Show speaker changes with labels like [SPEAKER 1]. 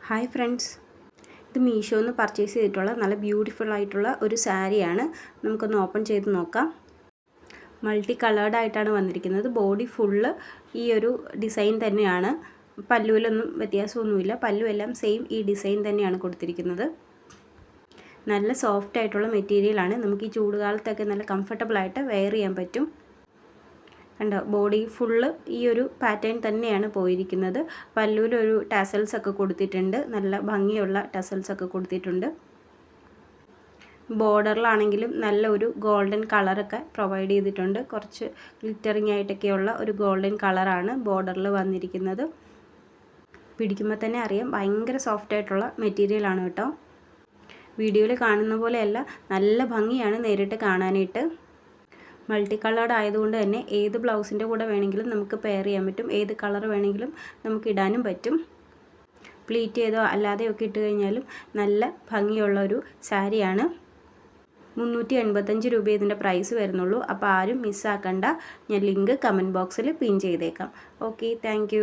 [SPEAKER 1] Hi friends, ഇത് മീഷോന്ന് purchase ചെയ്തിട്ടുള്ള നല്ല ബ്യൂട്ടിഫുൾ ആയിട്ടുള്ള ഒരു സാരിയാണ്. നമുക്കൊന്ന് ഓപ്പൺ ചെയ്ത് നോക്കാം. മൾട്ടി കളേർഡ് ആയിട്ടാണ് വന്നിരിക്കുന്നത്. ബോഡി ഫുള്ള് ഈ ഒരു ഡിസൈൻ തന്നെയാണ്. പല്ലുവിലൊന്നും വ്യത്യാസമൊന്നുമില്ല. പല്ലുവെല്ലാം സെയിം ഈ ഡിസൈൻ തന്നെയാണ് കൊടുത്തിരിക്കുന്നത്. നല്ല സോഫ്റ്റ് ആയിട്ടുള്ള മെറ്റീരിയലാണ്. നമുക്ക് ഈ ചൂടുകാലത്തൊക്കെ നല്ല കംഫർട്ടബിളായിട്ട് വെയർ ചെയ്യാൻ പറ്റും. കണ്ടോ, ബോഡി ഫുള്ള് ഈ ഒരു പാറ്റേൺ തന്നെയാണ് പോയിരിക്കുന്നത്. പല്ലുവിലൊരു ടാസൽസ് ഒക്കെ കൊടുത്തിട്ടുണ്ട്. നല്ല ഭംഗിയുള്ള ടാസൽസ് ഒക്കെ കൊടുത്തിട്ടുണ്ട്. ബോർഡറിലാണെങ്കിലും നല്ല ഒരു ഗോൾഡൻ കളറൊക്കെ പ്രൊവൈഡ് ചെയ്തിട്ടുണ്ട്. കുറച്ച് ഗ്ലിറ്ററിങ് ആയിട്ടൊക്കെയുള്ള ഒരു ഗോൾഡൻ കളറാണ് ബോർഡറിൽ വന്നിരിക്കുന്നത്. പിടിക്കുമ്പോൾ തന്നെ അറിയാം, ഭയങ്കര സോഫ്റ്റ് ആയിട്ടുള്ള മെറ്റീരിയലാണ് കേട്ടോ. വീഡിയോയിൽ കാണുന്ന പോലെയല്ല, നല്ല ഭംഗിയാണ് നേരിട്ട് കാണാനായിട്ട്. മൾട്ടി കളേർഡ് ആയതുകൊണ്ട് തന്നെ ഏത് ബ്ലൗസിൻ്റെ കൂടെ വേണമെങ്കിലും നമുക്ക് പെയർ ചെയ്യാൻ പറ്റും. ഏത് കളർ വേണമെങ്കിലും നമുക്ക് ഇടാനും പറ്റും. പ്ലീറ്റ് ചെയ്തോ അല്ലാതെയൊക്കെ ഇട്ട് കഴിഞ്ഞാലും നല്ല ഭംഗിയുള്ള ഒരു സാരിയാണ്. 385 രൂപ ഇതിൻ്റെ പ്രൈസ് വരുന്നുള്ളൂ. അപ്പോൾ ആരും മിസ്സാക്കണ്ട. ഞാൻ ലിങ്ക് കമൻറ്റ് ബോക്സിൽ പിൻ ചെയ്തേക്കാം. Okay, thank